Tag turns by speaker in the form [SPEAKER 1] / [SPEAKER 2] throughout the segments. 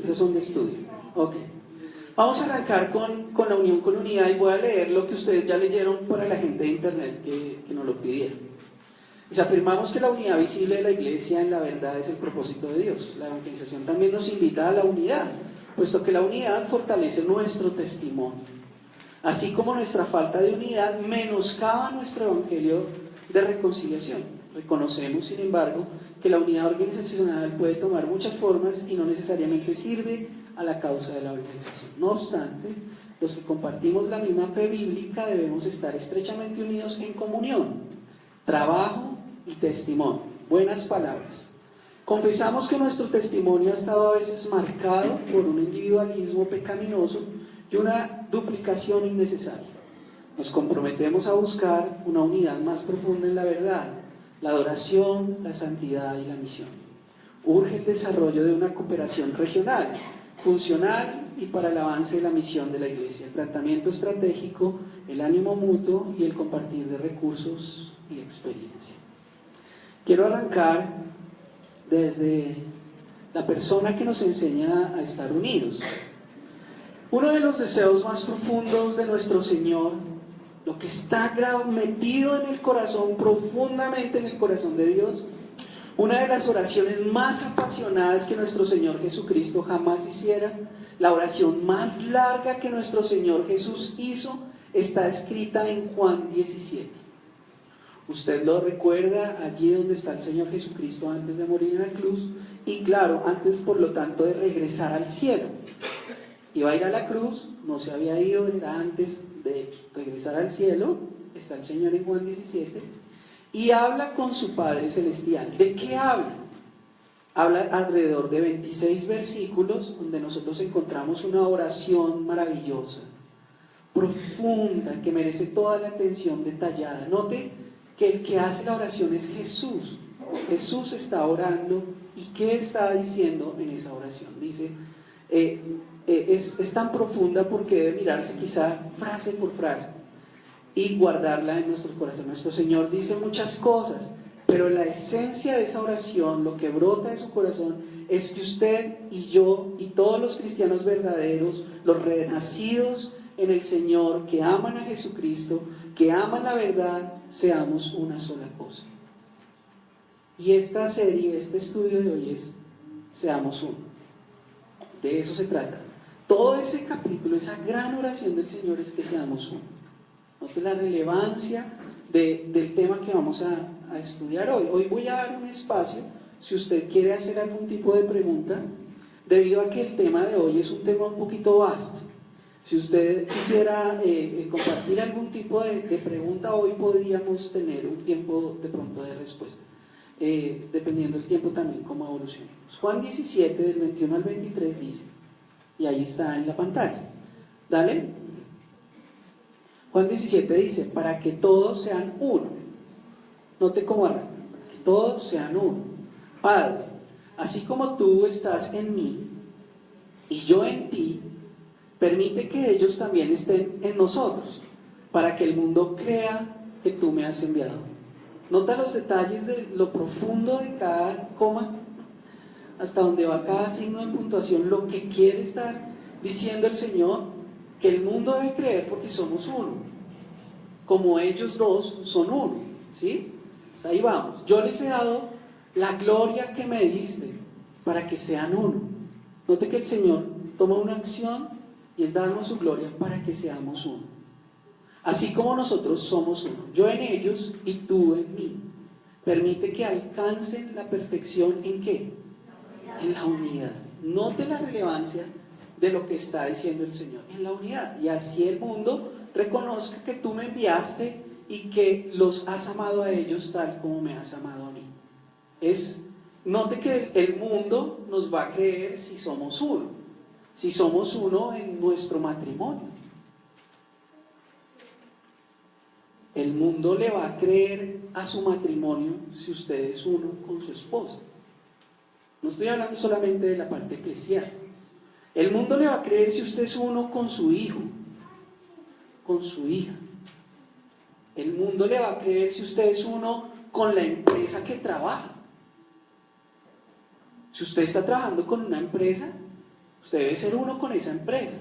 [SPEAKER 1] Esas son de estudio. Ok. Vamos a arrancar con la unión con unidad y voy a leer lo que ustedes ya leyeron para la gente de internet que nos lo pidieron. Dice, afirmamos que la unidad visible de la iglesia en la verdad es el propósito de Dios. La evangelización también nos invita a la unidad, puesto que la unidad fortalece nuestro testimonio. Así como nuestra falta de unidad menoscaba nuestro evangelio de reconciliación. Reconocemos, sin embargo, que la unidad organizacional puede tomar muchas formas y no necesariamente sirve a la causa de la evangelización. No obstante, los que compartimos la misma fe bíblica debemos estar estrechamente unidos en comunión, trabajo y testimonio. Buenas palabras. Confesamos que nuestro testimonio ha estado a veces marcado por un individualismo pecaminoso y una duplicación innecesaria. Nos comprometemos a buscar una unidad más profunda en la verdad, la adoración, la santidad y la misión. Urge el desarrollo de una cooperación regional, funcional y para el avance de la misión de la Iglesia, el planteamiento estratégico, el ánimo mutuo y el compartir de recursos y experiencia. Quiero arrancar desde la persona que nos enseña a estar unidos. Uno de los deseos más profundos de nuestro Señor, lo que está metido en el corazón, profundamente en el corazón de Dios, una de las oraciones más apasionadas que nuestro Señor Jesucristo jamás hiciera, la oración más larga que nuestro Señor Jesús hizo, está escrita en Juan 17. Usted lo recuerda allí donde está el Señor Jesucristo antes de morir en la cruz y claro, antes por lo tanto de regresar al cielo. Iba a ir a la cruz, no se había ido, era antes de regresar al cielo. Está el Señor en Juan 17 y habla con su Padre Celestial. ¿De qué habla? Habla alrededor de 26 versículos donde nosotros encontramos una oración maravillosa, profunda, que merece toda la atención detallada. Note que el que hace la oración es Jesús. Jesús está orando y ¿qué está diciendo en esa oración? Dice, es tan profunda porque debe mirarse quizá frase por frase y guardarla en nuestro corazón. Nuestro Señor dice muchas cosas, pero la esencia de esa oración, lo que brota de su corazón, es que usted y yo y todos los cristianos verdaderos, los renacidos en el Señor, que aman a Jesucristo, que aman la verdad, seamos una sola cosa. Y esta serie, este estudio de hoy es Seamos uno. De eso se trata. Todo ese capítulo, esa gran oración del Señor es que seamos uno. Note la relevancia del tema que vamos a estudiar hoy. Hoy voy a dar un espacio, si usted quiere hacer algún tipo de pregunta, debido a que el tema de hoy es un tema un poquito vasto. Si usted quisiera compartir algún tipo de pregunta, hoy podríamos tener un tiempo de pronto de respuesta, dependiendo del tiempo también cómo evolucionemos. Juan 17, del 21 al 23 dice, y ahí está en la pantalla, dale. Juan 17 dice, para que todos sean uno. Note cómo arranca, para que todos sean uno. Padre, así como tú estás en mí y yo en ti, permite que ellos también estén en nosotros, para que el mundo crea que tú me has enviado. Nota los detalles de lo profundo de cada coma, hasta donde va cada signo de puntuación, lo que quiere estar diciendo el Señor, que el mundo debe creer porque somos uno, como ellos dos son uno, ¿sí? Hasta ahí vamos. Yo les he dado la gloria que me diste para que sean uno. Note que el Señor toma una acción y es darnos su gloria para que seamos uno. Así como nosotros somos uno, yo en ellos y tú en mí. Permite que alcancen la perfección ¿en qué? En la unidad. Note la relevancia de lo que está diciendo el Señor, en la unidad. Y así el mundo reconozca que tú me enviaste y que los has amado a ellos tal como me has amado a mí. Note que el mundo nos va a creer si somos uno. Si somos uno en nuestro matrimonio. El mundo le va a creer a su matrimonio si usted es uno con su esposa. No estoy hablando solamente de la parte eclesial. El mundo le va a creer si usted es uno con su hijo, con su hija. El mundo le va a creer si usted es uno con la empresa que trabaja. Si usted está trabajando con una empresa, Usted debe ser uno con esa empresa.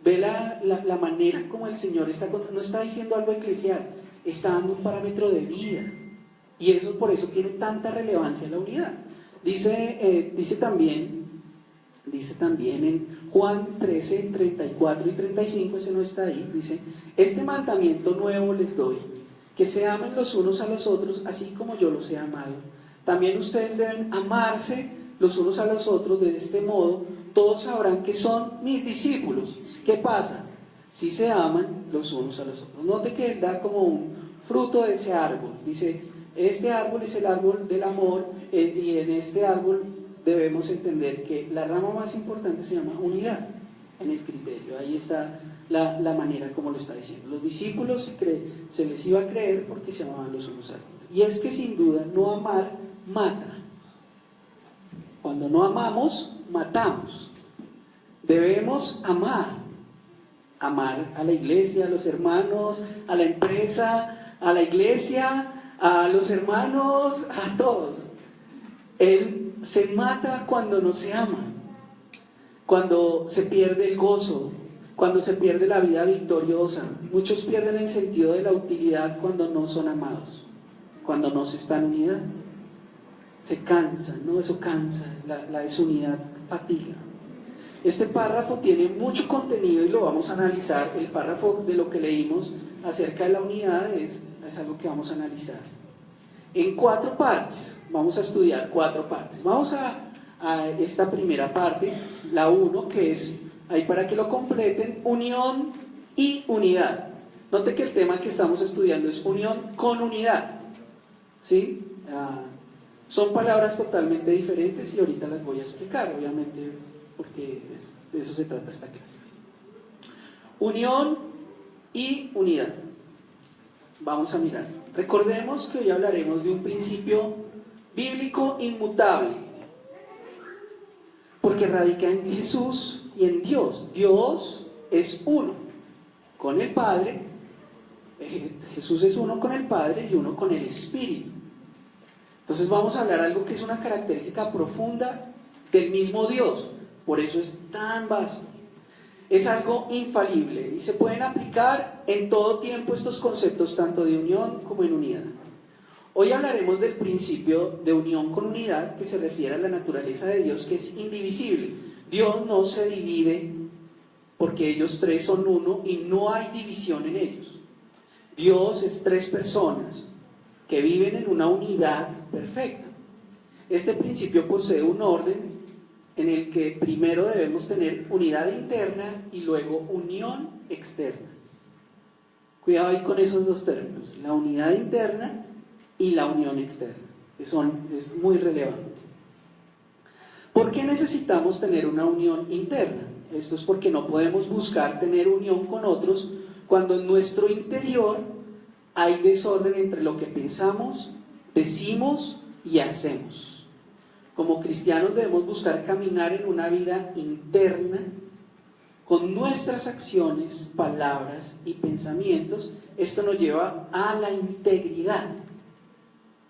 [SPEAKER 1] Ve la manera como el Señor está contando, no está diciendo algo eclesial, está dando un parámetro de vida. Y eso por eso tiene tanta relevancia en la unidad. Dice también en Juan 13, 34 y 35, ese no está ahí, dice: este mandamiento nuevo les doy, que se amen los unos a los otros, así como yo los he amado. También ustedes deben amarse los unos a los otros. De este modo todos sabrán que son mis discípulos. ¿Qué pasa? Si se aman los unos a los otros. Note que él da como un fruto de ese árbol. Dice, este árbol es el árbol del amor, y en este árbol debemos entender que la rama más importante se llama unidad en el criterio. Ahí está la manera como lo está diciendo. Los discípulos se les iba a creer porque se amaban los unos a los otros. Y es que sin duda no amar mata. Cuando no amamos, matamos. Debemos amar a la iglesia, a los hermanos, a la empresa, a la iglesia, a los hermanos, a todos. Él se mata cuando no se ama, cuando se pierde el gozo, cuando se pierde la vida victoriosa. Muchos pierden el sentido de la utilidad cuando no son amados, cuando no se está en unidad. Se cansan, ¿no? Eso cansa, la desunidad fatiga. Este párrafo tiene mucho contenido y lo vamos a analizar. El párrafo de lo que leímos acerca de la unidad es algo que vamos a analizar en 4 partes. Vamos a estudiar 4 partes. Vamos a esta primera parte, la 1, que es, ahí para que lo completen, unión y unidad. Note que el tema que estamos estudiando es unión con unidad, ¿sí? Son palabras totalmente diferentes y ahorita las voy a explicar, obviamente, porque de eso se trata esta clase. Unión y unidad. Vamos a mirar. Recordemos que hoy hablaremos de un principio bíblico inmutable, porque radica en Jesús y en Dios. Dios es uno con el Padre, Jesús es uno con el Padre y uno con el Espíritu. Entonces vamos a hablar algo que es una característica profunda del mismo Dios, por eso es tan vasto. Es algo infalible y se pueden aplicar en todo tiempo estos conceptos, tanto de unión como en unidad. Hoy hablaremos del principio de unión con unidad, que se refiere a la naturaleza de Dios, que es indivisible. Dios no se divide porque ellos 3 son uno y no hay división en ellos. Dios es 3 personas que viven en una unidad perfecta. Este principio posee un orden en el que primero debemos tener unidad interna y luego unión externa. Cuidado ahí con esos 2 términos, la unidad interna y la unión externa, que es muy relevante. ¿Por qué necesitamos tener una unión interna? Esto es porque no podemos buscar tener unión con otros cuando en nuestro interior hay desorden entre lo que pensamos, decimos y hacemos. Como cristianos debemos buscar caminar en una vida interna con nuestras acciones, palabras y pensamientos. Esto nos lleva a la integridad.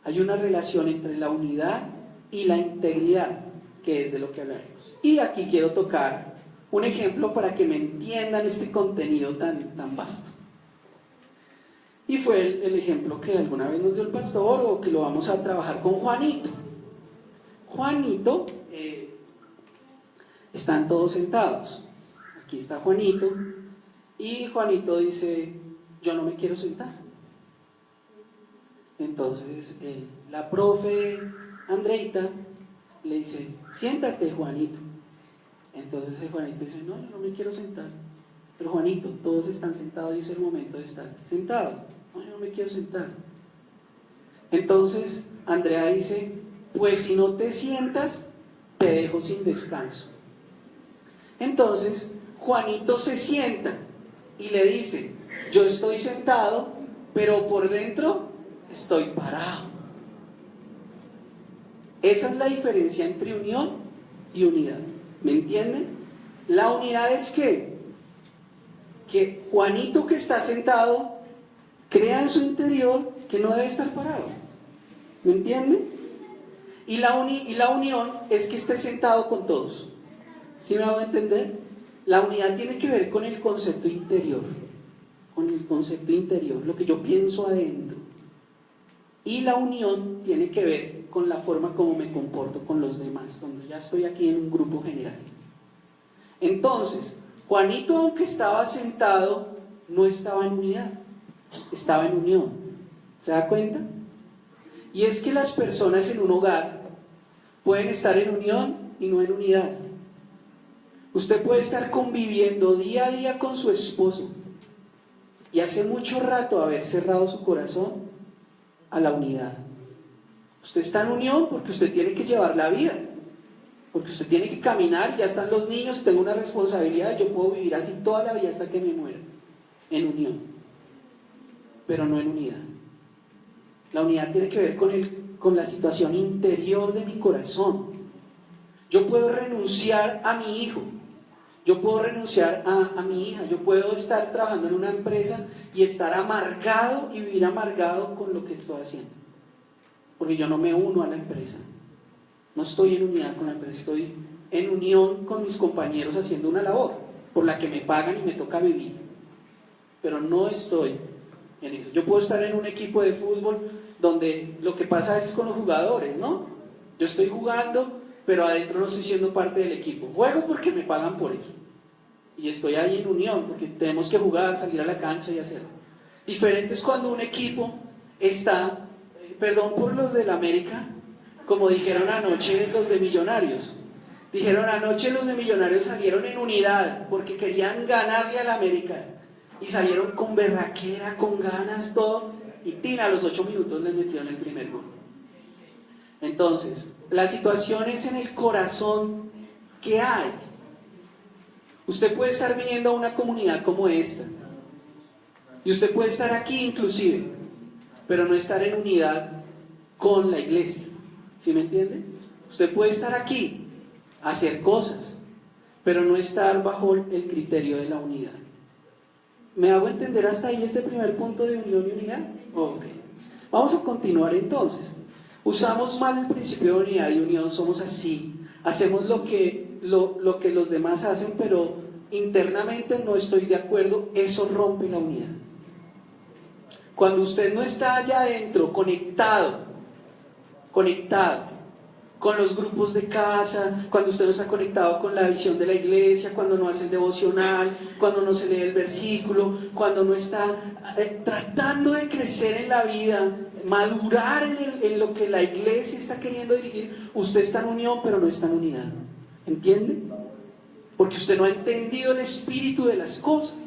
[SPEAKER 1] Hay una relación entre la unidad y la integridad, que es de lo que hablaremos. Y aquí quiero tocar un ejemplo para que me entiendan este contenido tan vasto. Y fue el ejemplo que alguna vez nos dio el pastor, o que lo vamos a trabajar con Juanito. Juanito, están todos sentados. Aquí está Juanito, y Juanito dice, yo no me quiero sentar. Entonces la profe Andreita le dice, siéntate, Juanito. Entonces Juanito dice, no, yo no me quiero sentar. Pero Juanito, todos están sentados y es el momento de estar sentados. No, yo no me quiero sentar. Entonces Andrea dice, pues si no te sientas, te dejo sin descanso. Entonces Juanito se sienta y le dice, yo estoy sentado, pero por dentro estoy parado. Esa es la diferencia entre unión y unidad. ¿Me entienden? La unidad es que Juanito, que está sentado, crea en su interior que no debe estar parado. ¿Me entienden? Y la unión es que esté sentado con todos. ¿Sí me hago entender? La unidad tiene que ver con el concepto interior, lo que yo pienso adentro. Y la unión tiene que ver con la forma como me comporto con los demás, cuando ya estoy aquí en un grupo general. Entonces, Juanito, aunque estaba sentado, no estaba en unidad, estaba en unión. ¿Se da cuenta? Y es que las personas en un hogar pueden estar en unión y no en unidad. Usted puede estar conviviendo día a día con su esposo y hace mucho rato haber cerrado su corazón a la unidad. Usted está en unión porque usted tiene que llevar la vida, porque usted tiene que caminar, ya están los niños, tengo una responsabilidad, yo puedo vivir así toda la vida hasta que me muera, en unión, pero no en unidad. La unidad tiene que ver con la situación interior de mi corazón. Yo puedo renunciar a mi hijo, yo puedo renunciar a mi hija, yo puedo estar trabajando en una empresa y estar amargado y vivir amargado con lo que estoy haciendo, porque yo no me uno a la empresa, no estoy en unidad con la empresa, estoy en unión con mis compañeros haciendo una labor por la que me pagan y me toca vivir, pero no estoy en eso. Yo puedo estar en un equipo de fútbol donde lo que pasa es con los jugadores, ¿no? Yo estoy jugando, pero adentro no estoy siendo parte del equipo. Juego porque me pagan por eso. Y estoy ahí en unión, porque tenemos que jugar, salir a la cancha y hacerlo. Diferente es cuando un equipo está, perdón por los del América, como dijeron anoche los de Millonarios. Dijeron anoche los de Millonarios salieron en unidad, porque querían ganarle al América. Y salieron con berraquera, con ganas, todo. Y Tina a los 8 minutos les metió en el primer gol. Entonces, la situación es en el corazón que hay. Usted puede estar viniendo a una comunidad como esta, y usted puede estar aquí inclusive, pero no estar en unidad con la iglesia. ¿Sí me entiende? Usted puede estar aquí, hacer cosas, pero no estar bajo el criterio de la unidad. ¿Me hago entender hasta ahí este primer punto de unión y unidad? Ok. Vamos a continuar entonces. Usamos mal el principio de unidad y unión, somos así. Hacemos lo que los demás hacen, pero internamente no estoy de acuerdo, eso rompe la unidad. Cuando usted no está allá adentro, conectado con los grupos de casa, cuando usted no está conectado con la visión de la iglesia, cuando no hace el devocional, cuando no se lee el versículo, cuando no está tratando de crecer en la vida, madurar en lo que la iglesia está queriendo dirigir, usted está en unión pero no está en unidad. ¿Entiende? Porque usted no ha entendido el espíritu de las cosas,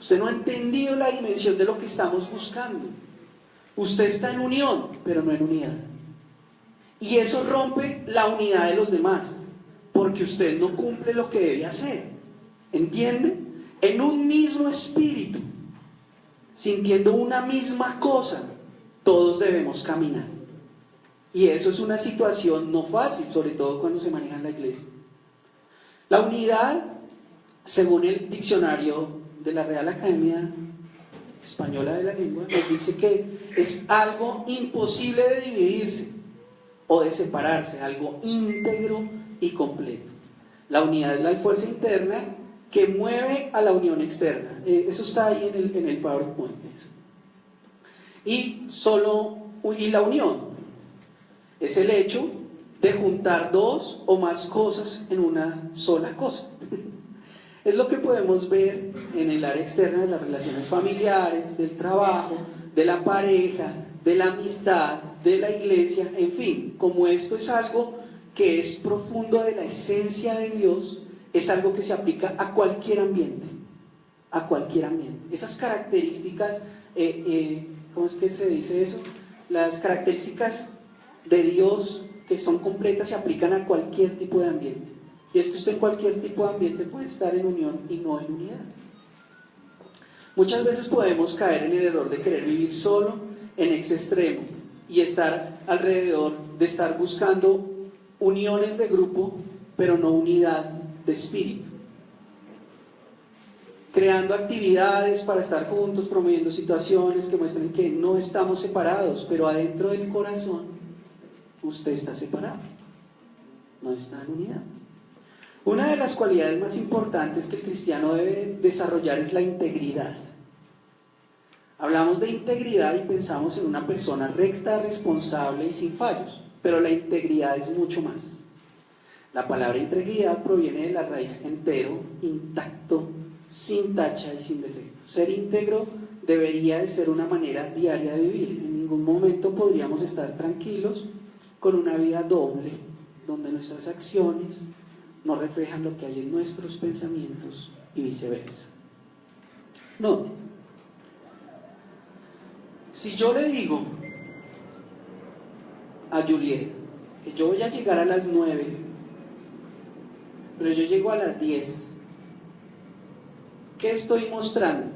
[SPEAKER 1] usted no ha entendido la dimensión de lo que estamos buscando. Usted está en unión pero no en unidad. Y eso rompe la unidad de los demás, porque usted no cumple lo que debe hacer. ¿Entiende? En un mismo espíritu, sintiendo una misma cosa, todos debemos caminar. Y eso es una situación no fácil, sobre todo cuando se maneja en la iglesia. La unidad, según el diccionario de la Real Academia Española de la Lengua, nos dice que es algo imposible de dividirse o de separarse, algo íntegro y completo. La unidad es la fuerza interna que mueve a la unión externa. Eso está ahí en el PowerPoint. Y la unión es el hecho de juntar dos o más cosas en una sola cosa. Es lo que podemos ver en el área externa de las relaciones familiares, del trabajo, de la pareja, de la amistad, de la iglesia, en fin, como esto es algo que es profundo de la esencia de Dios, es algo que se aplica a cualquier ambiente, Esas características, ¿cómo es que se dice eso? Las características de Dios que son completas se aplican a cualquier tipo de ambiente. Y es que usted en cualquier tipo de ambiente puede estar en unión y no en unidad. Muchas veces podemos caer en el error de querer vivir solo en ese extremo y estar alrededor de estar buscando uniones de grupo, pero no unidad de espíritu. Creando actividades para estar juntos, promoviendo situaciones que muestren que no estamos separados, pero adentro del corazón usted está separado, no está en unidad. Una de las cualidades más importantes que el cristiano debe desarrollar es la integridad. Hablamos de integridad y pensamos en una persona recta, responsable y sin fallos, pero la integridad es mucho más. La palabra integridad proviene de la raíz entero, intacto, sin tacha y sin defecto. Ser íntegro debería de ser una manera diaria de vivir. En ningún momento podríamos estar tranquilos con una vida doble, donde nuestras acciones no reflejan lo que hay en nuestros pensamientos y viceversa. Note, si yo le digo a Juliet que yo voy a llegar a las 9, pero yo llego a las 10, ¿qué estoy mostrando?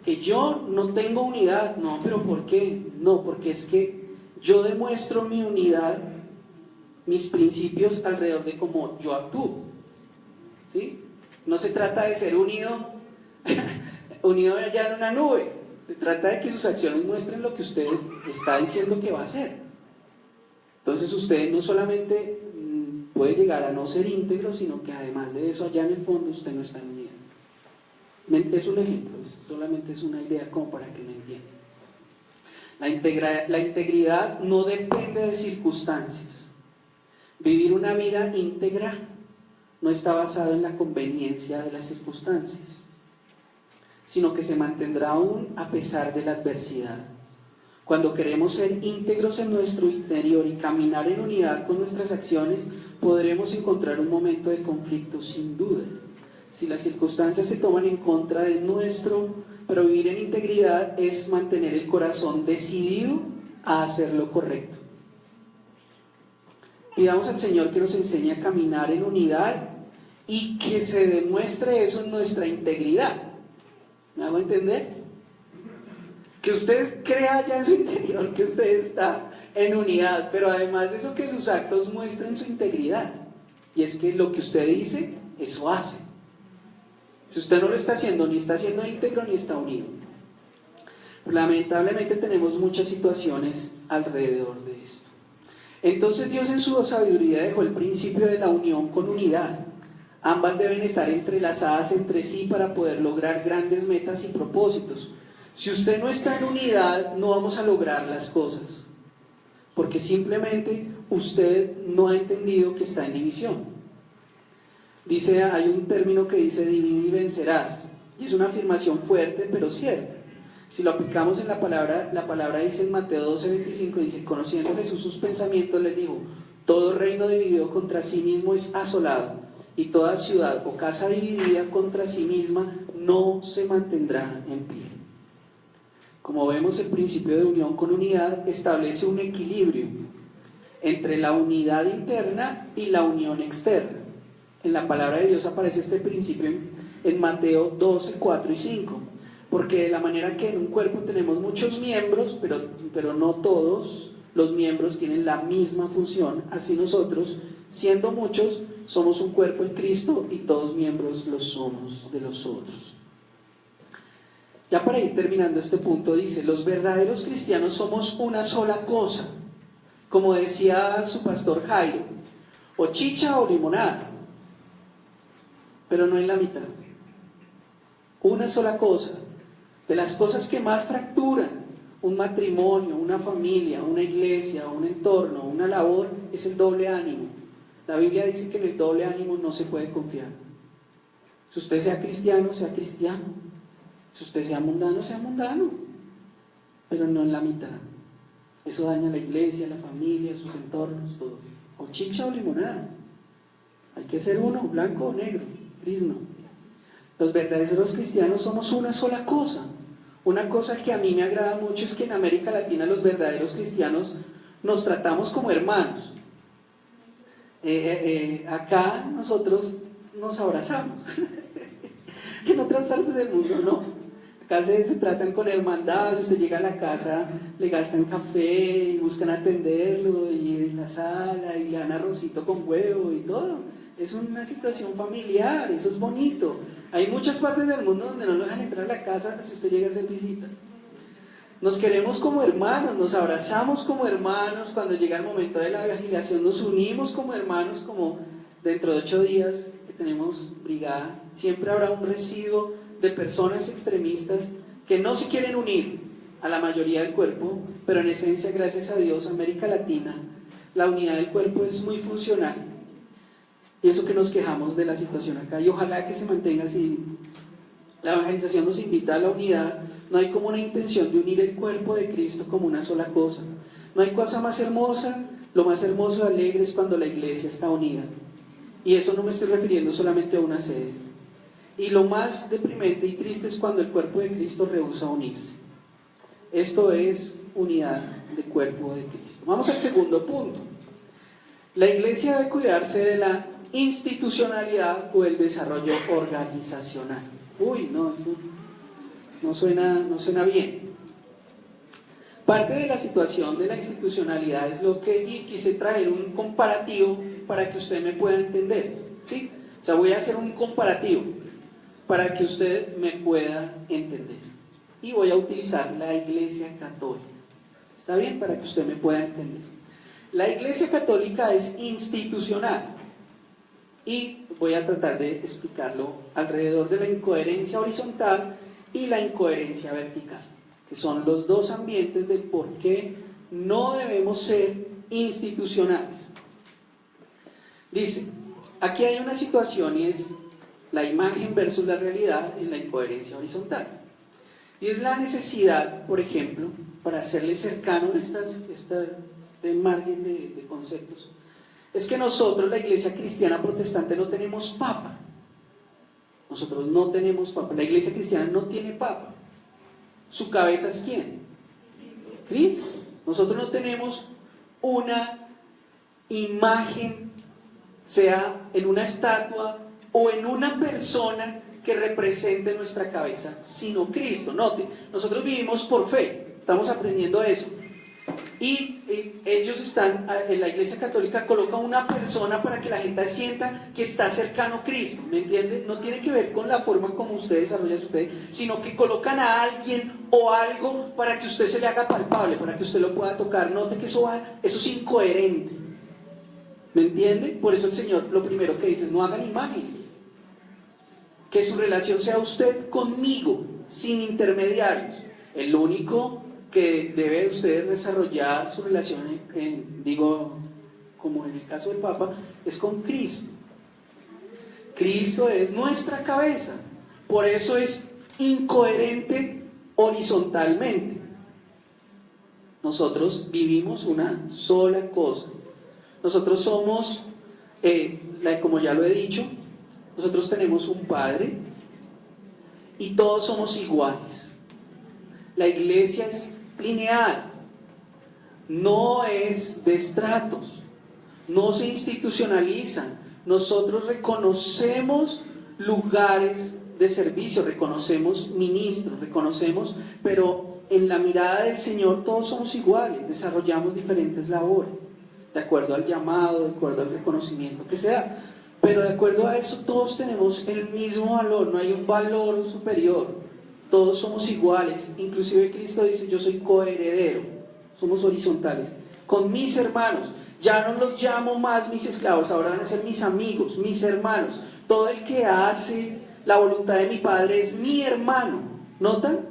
[SPEAKER 1] Que yo no tengo unidad. No, pero ¿por qué? No, porque es que yo demuestro mi unidad, mis principios alrededor de cómo yo actúo, ¿sí? No se trata de ser unido allá en una nube. Se trata de que sus acciones muestren lo que usted está diciendo que va a hacer. Entonces usted no solamente puede llegar a no ser íntegro, sino que además de eso, allá en el fondo usted no está en unidad. Es un ejemplo, solamente es una idea como para que me entiendan. La integridad no depende de circunstancias. Vivir una vida íntegra no está basado en la conveniencia de las circunstancias, sino que se mantendrá aún a pesar de la adversidad. Cuando queremos ser íntegros en nuestro interior y caminar en unidad con nuestras acciones, podremos encontrar un momento de conflicto sin duda. Si las circunstancias se toman en contra de pero vivir en integridad es mantener el corazón decidido a hacer lo correcto. Pidamos al Señor que nos enseñe a caminar en unidad y que se demuestre eso en nuestra integridad. ¿Me hago entender? Que usted crea ya en su interior que usted está en unidad, pero además de eso que sus actos muestren su integridad. Y es que lo que usted dice, eso hace. Si usted no lo está haciendo, ni está siendo íntegro ni está unido. Lamentablemente tenemos muchas situaciones alrededor de esto. Entonces Dios en su sabiduría dejó el principio de la unión con unidad. Ambas deben estar entrelazadas entre sí para poder lograr grandes metas y propósitos. Si usted no está en unidad, no vamos a lograr las cosas, porque simplemente usted no ha entendido que está en división. Hay un término que dice divide y vencerás, y es una afirmación fuerte pero cierta. Si lo aplicamos en la palabra dice en Mateo 12:25, dice: conociendo Jesús sus pensamientos, les dijo: todo reino dividido contra sí mismo es asolado, y toda ciudad o casa dividida contra sí misma no se mantendrá en pie. Como vemos, el principio de unión con unidad establece un equilibrio entre la unidad interna y la unión externa. En la palabra de Dios aparece este principio en Mateo 12, 4 y 5. Porque de la manera que en un cuerpo tenemos muchos miembros, pero no todos los miembros tienen la misma función, así nosotros, siendo muchos, somos un cuerpo en Cristo y todos miembros los somos de los otros. Ya para ir terminando este punto, dice: los verdaderos cristianos somos una sola cosa, como decía su pastor Jairo, o chicha o limonada, pero no en la mitad. Una sola cosa. De las cosas que más fracturan un matrimonio, una familia, una iglesia, un entorno, una labor, es el doble ánimo. La Biblia dice que en el doble ánimo no se puede confiar. Si usted sea cristiano, sea cristiano. Si usted sea mundano, pero no en la mitad. Eso daña a la iglesia, a la familia, a sus entornos, todo. O chicha o limonada. Hay que ser uno, blanco o negro, gris no. Los verdaderos cristianos somos una sola cosa. Una cosa que a mí me agrada mucho es que en América Latina los verdaderos cristianos nos tratamos como hermanos. Acá nosotros nos abrazamos. En otras partes del mundo no. Acá se tratan con hermandad. Si usted llega a la casa, le gastan café y buscan atenderlo, y en la sala, y le dan arrocito con huevo y todo. Es una situación familiar, eso es bonito. Hay muchas partes del mundo donde no nos dejan entrar a la casa si usted llega a hacer visita. Nos queremos como hermanos, nos abrazamos como hermanos. Cuando llega el momento de la vigilación, nos unimos como hermanos, como dentro de 8 días que tenemos brigada, siempre habrá un residuo de personas extremistas que no se quieren unir a la mayoría del cuerpo, pero en esencia, gracias a Dios, América Latina, la unidad del cuerpo es muy funcional. Y eso que nos quejamos de la situación acá, y ojalá que se mantenga así. La evangelización nos invita a la unidad. No hay como una intención de unir el cuerpo de Cristo como una sola cosa. No hay cosa más hermosa. Lo más hermoso y alegre es cuando la iglesia está unida. Y eso no me estoy refiriendo solamente a una sede. Y lo más deprimente y triste es cuando el cuerpo de Cristo rehúsa unirse. Esto es unidad del cuerpo de Cristo. Vamos al segundo punto. La iglesia debe cuidarse de la institucionalidad o el desarrollo organizacional. Uy, no, eso no suena bien. Parte de la situación de la institucionalidad es lo que, y quise traer un comparativo para que usted me pueda entender, ¿sí? O sea, voy a hacer un comparativo para que usted me pueda entender. Y voy a utilizar la Iglesia Católica. ¿Está bien? Para que usted me pueda entender. La Iglesia Católica es institucional. Y voy a tratar de explicarlo alrededor de la incoherencia horizontal y la incoherencia vertical, que son los dos ambientes del por qué no debemos ser institucionales. Dice, aquí hay una situación y es la imagen versus la realidad en la incoherencia horizontal. Y es la necesidad, por ejemplo, para hacerle cercano este margen de conceptos, es que nosotros, la Iglesia Cristiana Protestante, no tenemos papa. Nosotros no tenemos papa. La Iglesia Cristiana no tiene papa. ¿Su cabeza es quién? Cristo. Nosotros no tenemos una imagen, sea en una estatua o en una persona que represente nuestra cabeza, sino Cristo. Note, nosotros vivimos por fe, estamos aprendiendo eso. Y ellos están, en la Iglesia Católica coloca una persona para que la gente sienta que está cercano a Cristo, ¿me entiende? No tiene que ver con la forma como usted desarrolla su fe, sino que colocan a alguien o algo para que usted se le haga palpable, para que usted lo pueda tocar. Note que eso es incoherente, ¿me entiende? Por eso el Señor lo primero que dice es: no hagan imágenes, que su relación sea usted conmigo, sin intermediarios. El único que debe usted desarrollar su relación, como en el caso del Papa, es con Cristo. Cristo es nuestra cabeza, por eso es incoherente horizontalmente. Nosotros vivimos una sola cosa. Nosotros somos, como ya lo he dicho, nosotros tenemos un Padre y todos somos iguales. La iglesia es lineal, no es de estratos, no se institucionalizan. Nosotros reconocemos lugares de servicio, reconocemos ministros, pero en la mirada del Señor todos somos iguales, desarrollamos diferentes labores, de acuerdo al llamado, de acuerdo al reconocimiento que se da, pero de acuerdo a eso todos tenemos el mismo valor, no hay un valor superior. Todos somos iguales, inclusive Cristo dice: yo soy coheredero, somos horizontales, con mis hermanos. Ya no los llamo más mis esclavos, ahora van a ser mis amigos, mis hermanos. Todo el que hace la voluntad de mi Padre es mi hermano. ¿Notan?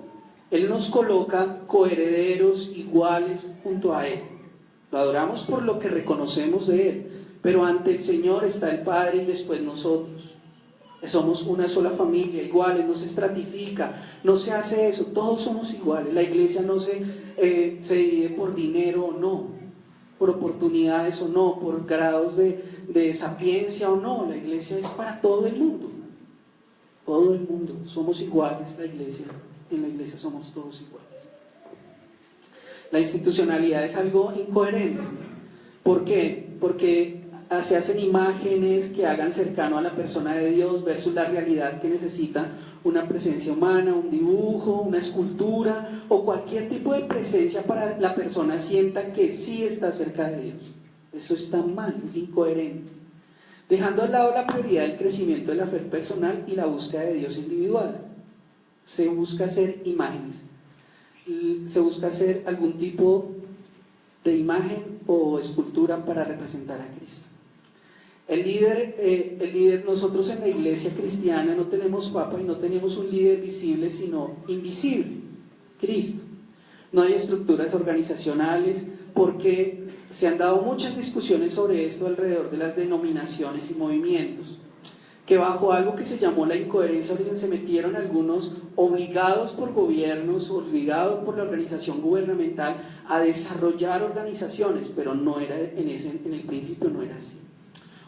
[SPEAKER 1] Él nos coloca coherederos iguales junto a Él. Lo adoramos por lo que reconocemos de Él, pero ante el Señor está el Padre y después nosotros. Somos una sola familia, iguales, no se estratifica, no se hace eso, todos somos iguales. La iglesia no se divide por dinero o no, por oportunidades o no, por grados de sapiencia o no. La iglesia es para todo el mundo, somos iguales. En la iglesia somos todos iguales. La institucionalidad es algo incoherente. ¿Por qué? Porque se hacen imágenes que hagan cercano a la persona de Dios versus la realidad que necesita una presencia humana, un dibujo, una escultura o cualquier tipo de presencia para que la persona sienta que sí está cerca de Dios. Eso está mal, es incoherente, dejando al lado la prioridad del crecimiento de la fe personal y la búsqueda de Dios individual. Se busca hacer imágenes, se busca hacer algún tipo de imagen o escultura para representar a Cristo. El líder, nosotros en la iglesia cristiana no tenemos papa y no tenemos un líder visible, sino invisible, Cristo. No hay estructuras organizacionales, porque se han dado muchas discusiones sobre esto alrededor de las denominaciones y movimientos, que bajo algo que se llamó la incoherencia se metieron algunos obligados por gobiernos, obligados por la organización gubernamental a desarrollar organizaciones, pero no era en el principio no era así.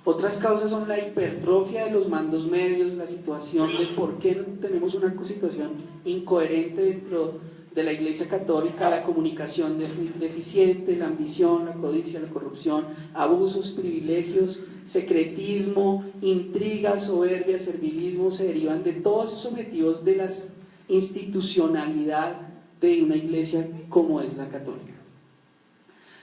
[SPEAKER 1] Otras causas son la hipertrofia de los mandos medios, la situación de por qué tenemos una situación incoherente dentro de la Iglesia Católica, la comunicación deficiente, la ambición, la codicia, la corrupción, abusos, privilegios, secretismo, intriga, soberbia, servilismo, se derivan de todos esos objetivos de la institucionalidad de una iglesia como es la católica.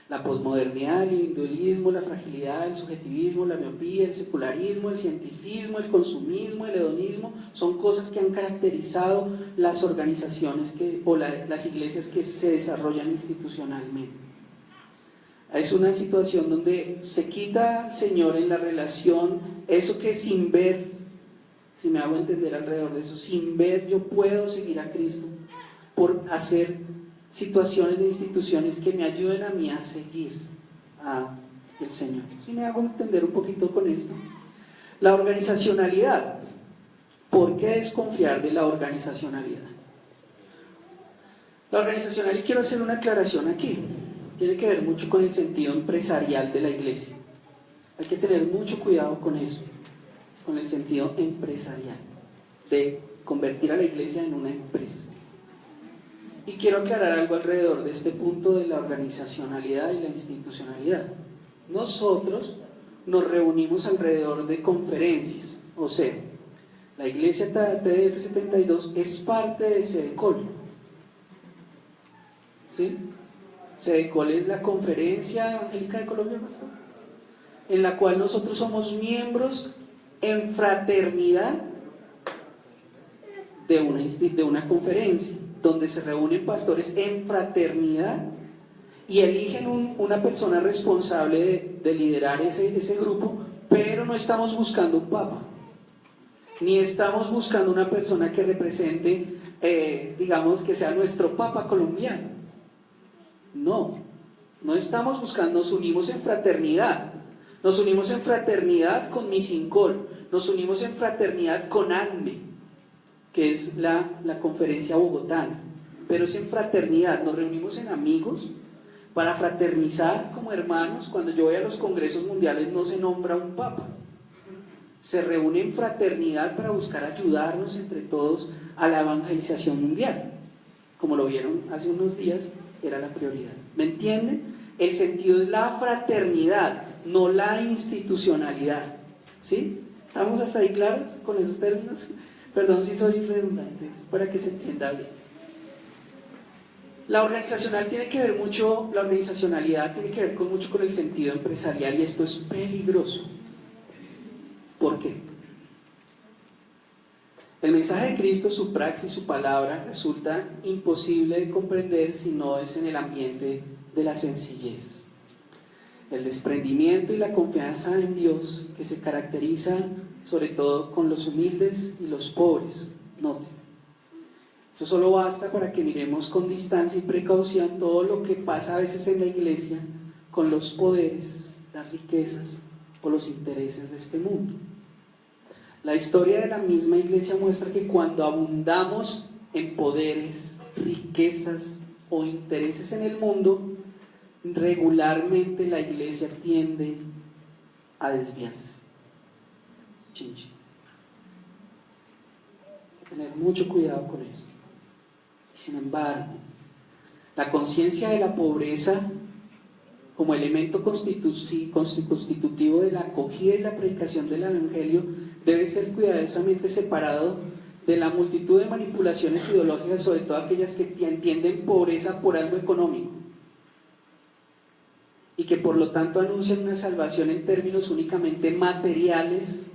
[SPEAKER 1] La posmodernidad, el individualismo, la fragilidad, el subjetivismo, la miopía, el secularismo, el cientifismo, el consumismo, el hedonismo, son cosas que han caracterizado las organizaciones las iglesias que se desarrollan institucionalmente. Es una situación donde se quita al Señor en la relación, eso que sin ver, si me hago entender alrededor de eso, sin ver yo puedo seguir a Cristo por hacer situaciones de instituciones que me ayuden a mí a seguir al Señor. Si me hago entender un poquito con esto. La organizacionalidad. ¿Por qué desconfiar de la organizacionalidad? La organizacionalidad, y quiero hacer una aclaración aquí, tiene que ver mucho con el sentido empresarial de la iglesia. Hay que tener mucho cuidado con eso, con el sentido empresarial, de convertir a la iglesia en una empresa. Y quiero aclarar algo alrededor de este punto de la organizacionalidad y la institucionalidad. Nosotros nos reunimos alrededor de conferencias, o sea, la iglesia TDF 72 es parte de SEDECOL. ¿Sí? SEDECOL es la Conferencia Evangélica de Colombia, ¿pastor? En la cual nosotros somos miembros en fraternidad de una conferencia, donde se reúnen pastores en fraternidad y eligen una persona responsable de liderar ese grupo, pero no estamos buscando un papa, ni estamos buscando una persona que represente, digamos, que sea nuestro papa colombiano. No estamos buscando, nos unimos en fraternidad con Misincol, nos unimos en fraternidad con ANME, que es la conferencia bogotana, pero es en fraternidad, nos reunimos en amigos para fraternizar como hermanos. Cuando yo voy a los congresos mundiales no se nombra un papa, se reúne en fraternidad para buscar ayudarnos entre todos a la evangelización mundial, como lo vieron hace unos días, era la prioridad. ¿Me entienden? El sentido es la fraternidad, no la institucionalidad. ¿Sí? ¿Estamos hasta ahí claros con esos términos? Perdón si soy redundante, para que se entienda bien. La organizacionalidad tiene que ver mucho con el sentido empresarial, y esto es peligroso. ¿Por qué? El mensaje de Cristo, su praxis, su palabra, resulta imposible de comprender si no es en el ambiente de la sencillez, el desprendimiento y la confianza en Dios, que se caracteriza sobre todo con los humildes y los pobres. Noten, eso solo basta para que miremos con distancia y precaución todo lo que pasa a veces en la iglesia con los poderes, las riquezas o los intereses de este mundo. La historia de la misma iglesia muestra que cuando abundamos en poderes, riquezas o intereses en el mundo, regularmente la iglesia tiende a desviarse. Chinche. Hay que tener mucho cuidado con esto. Y sin embargo, la conciencia de la pobreza como elemento constitutivo de la acogida y la predicación del evangelio debe ser cuidadosamente separado de la multitud de manipulaciones ideológicas, sobre todo aquellas que entienden pobreza por algo económico y que por lo tanto anuncian una salvación en términos únicamente materiales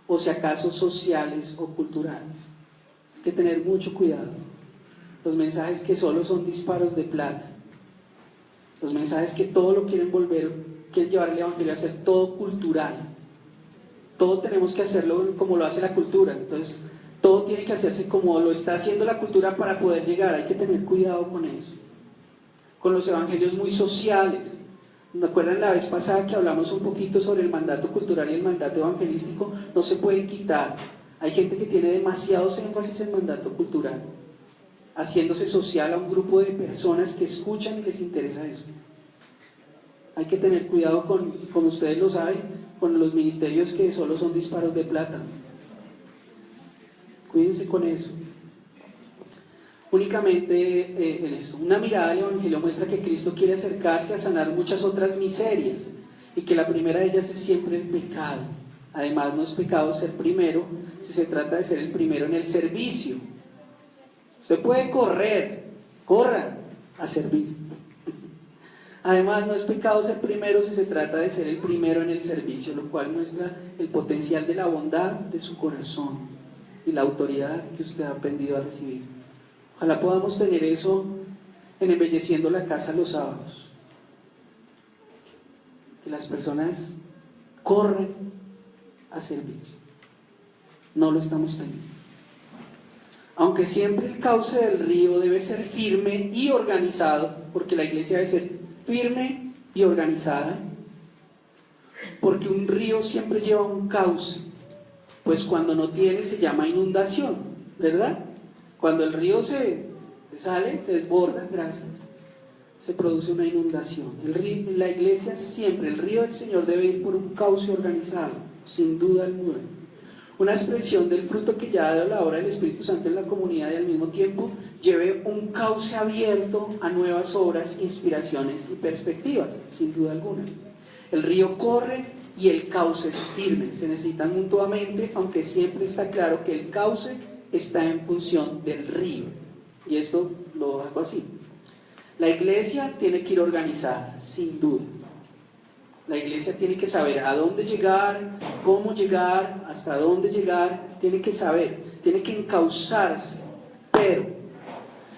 [SPEAKER 1] o si acaso sociales o culturales. Hay que tener mucho cuidado. Los mensajes que solo son disparos de plata, los mensajes que todo lo quieren llevar el evangelio a ser todo cultural, todo tenemos que hacerlo como lo hace la cultura. Entonces, todo tiene que hacerse como lo está haciendo la cultura para poder llegar. Hay que tener cuidado con eso. Con los evangelios muy sociales. ¿Me acuerdan la vez pasada que hablamos un poquito sobre el mandato cultural y el mandato evangelístico? No se pueden quitar. Hay gente que tiene demasiados énfasis en mandato cultural, haciéndose social a un grupo de personas que escuchan y les interesa eso. Hay que tener cuidado con, como ustedes lo saben, con los ministerios que solo son disparos de plata. Cuídense con eso. Únicamente en esto. Una mirada al Evangelio muestra que Cristo quiere acercarse a sanar muchas otras miserias y que la primera de ellas es siempre el pecado. Además, no es pecado ser primero si se trata de ser el primero en el servicio. Usted puede corran a servir. Además, no es pecado ser primero si se trata de ser el primero en el servicio, lo cual muestra el potencial de la bondad de su corazón y la autoridad que usted ha aprendido a recibir. Ojalá podamos tener eso en Embelleciendo la Casa los sábados. Que las personas corren a servir. No lo estamos teniendo. Aunque siempre el cauce del río debe ser firme y organizado, porque la iglesia debe ser firme y organizada, porque un río siempre lleva un cauce, pues cuando no tiene se llama inundación, ¿verdad? Cuando el río se sale, se desborda, se produce una inundación. La iglesia siempre, el río del Señor debe ir por un cauce organizado, sin duda alguna. Una expresión del fruto que ya ha dado la obra del Espíritu Santo en la comunidad y al mismo tiempo lleve un cauce abierto a nuevas obras, inspiraciones y perspectivas, sin duda alguna. El río corre y el cauce es firme, se necesitan mutuamente, aunque siempre está claro que el cauce está en función del río. Y esto lo hago así. La iglesia tiene que ir organizada, sin duda. La iglesia tiene que saber a dónde llegar, cómo llegar, hasta dónde llegar, tiene que saber, tiene que encauzarse, pero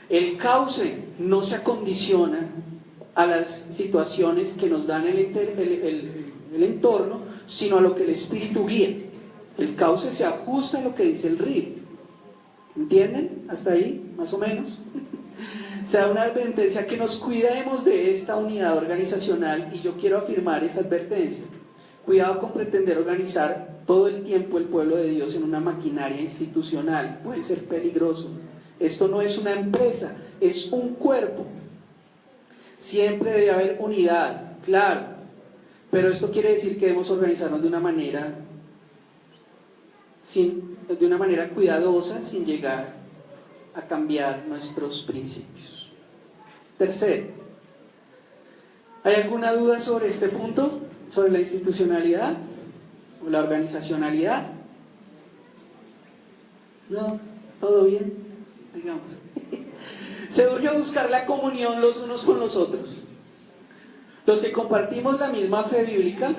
[SPEAKER 1] el cauce no se acondiciona a las situaciones que nos dan el entorno, sino a lo que el Espíritu guía. El cauce se ajusta a lo que dice el río. ¿Entienden? ¿Hasta ahí? ¿Más o menos? Se da una advertencia que nos cuidemos de esta unidad organizacional y yo quiero afirmar esa advertencia. Cuidado con pretender organizar todo el tiempo el pueblo de Dios en una maquinaria institucional. Puede ser peligroso. Esto no es una empresa, es un cuerpo. Siempre debe haber unidad, claro. Pero esto quiere decir que debemos organizarnos de una manera cuidadosa, sin llegar a cambiar nuestros principios. Tercero, ¿hay alguna duda sobre este punto? ¿Sobre la institucionalidad o la organizacionalidad? ¿No? ¿Todo bien? Sigamos. Se urge buscar la comunión los unos con los otros. Los que compartimos la misma fe bíblica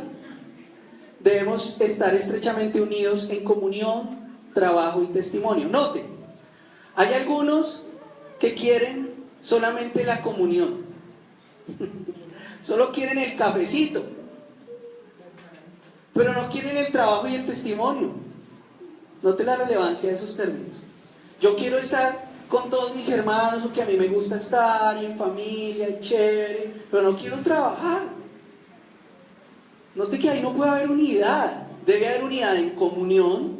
[SPEAKER 1] debemos estar estrechamente unidos en comunión, trabajo y testimonio. Note, hay algunos que quieren solamente la comunión, solo quieren el cafecito, pero no quieren el trabajo y el testimonio. Note la relevancia de esos términos. Yo quiero estar con todos mis hermanos, porque a mí me gusta estar y en familia y chévere, pero no quiero trabajar. Note que ahí no puede haber unidad. Debe haber unidad en comunión,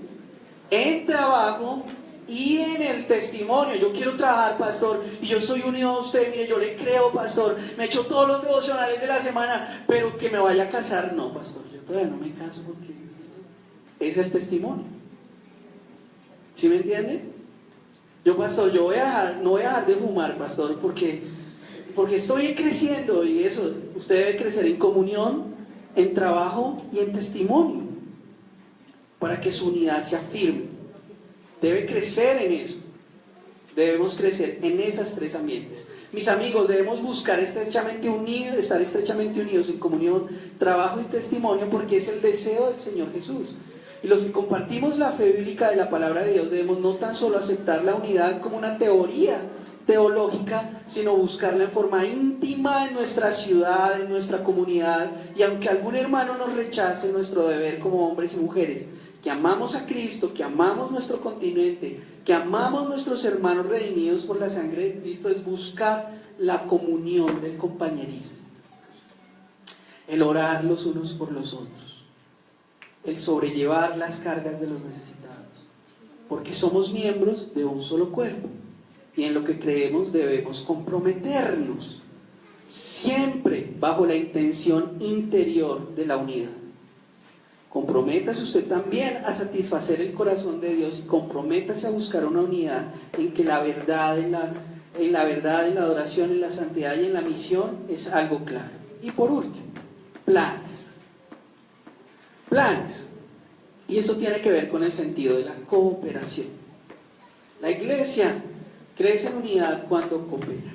[SPEAKER 1] en trabajo y en el testimonio. Yo quiero trabajar, pastor, y yo estoy unido a usted. Mire, yo le creo, pastor, me echo todos los devocionales de la semana, pero que me vaya a casar, no, pastor, yo todavía no me caso porque es el testimonio. ¿Sí me entiende? Yo, pastor, no voy a dejar de fumar, pastor, porque estoy creciendo, y eso, usted debe crecer en comunión, en trabajo y en testimonio, para que su unidad sea firme. Debe crecer en eso. Debemos crecer en esos tres ambientes. Mis amigos, debemos buscar estar estrechamente unidos en comunión, trabajo y testimonio, porque es el deseo del Señor Jesús. Y los que compartimos la fe bíblica de la palabra de Dios debemos no tan solo aceptar la unidad como una teoría teológica, sino buscarla en forma íntima en nuestra ciudad, en nuestra comunidad. Y aunque algún hermano nos rechace, nuestro deber como hombres y mujeres que amamos a Cristo, que amamos nuestro continente, que amamos nuestros hermanos redimidos por la sangre de Cristo, es buscar la comunión del compañerismo, el orar los unos por los otros, el sobrellevar las cargas de los necesitados, porque somos miembros de un solo cuerpo y en lo que creemos debemos comprometernos siempre bajo la intención interior de la unidad. Comprométase usted también a satisfacer el corazón de Dios y comprométase a buscar una unidad en que la verdad, en la verdad, en la adoración, en la santidad y en la misión es algo claro. Y por último, planes. Planes. Y eso tiene que ver con el sentido de la cooperación. La iglesia crece en unidad cuando coopera.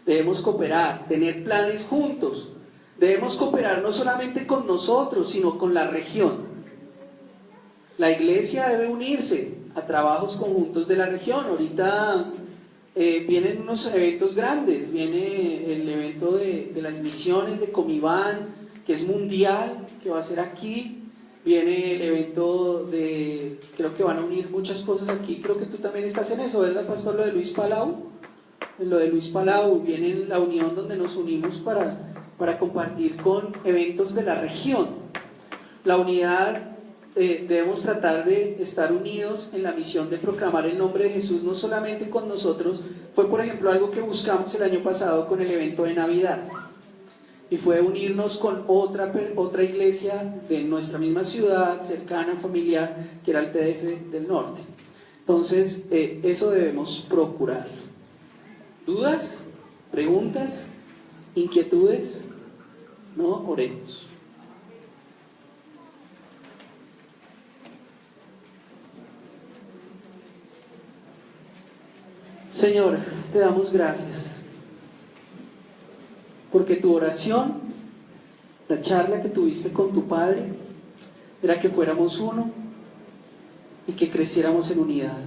[SPEAKER 1] Debemos cooperar, tener planes juntos. Debemos cooperar no solamente con nosotros, sino con la región. La iglesia debe unirse a trabajos conjuntos de la región. Ahorita vienen unos eventos grandes. Viene el evento de las misiones de Comibán, que es mundial, que va a ser aquí. Viene el evento de, creo que van a unir muchas cosas aquí. Creo que tú también estás en eso, ¿verdad, pastor? Lo de Luis Palau. En lo de Luis Palau viene la unión donde nos unimos para compartir con eventos de la región. La unidad, debemos tratar de estar unidos en la misión de proclamar el nombre de Jesús, no solamente con nosotros. Fue, por ejemplo, algo que buscamos el año pasado con el evento de Navidad, y fue unirnos con otra iglesia de nuestra misma ciudad, cercana, familiar, que era el TDF del Norte. Entonces, eso debemos procurar. ¿Dudas? ¿Preguntas? ¿Inquietudes? No, oremos. Señor, te damos gracias porque tu oración, la charla que tuviste con tu Padre, era que fuéramos uno y que creciéramos en unidad.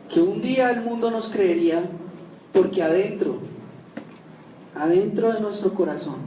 [SPEAKER 1] Que un día el mundo nos creería porque adentro de nuestro corazón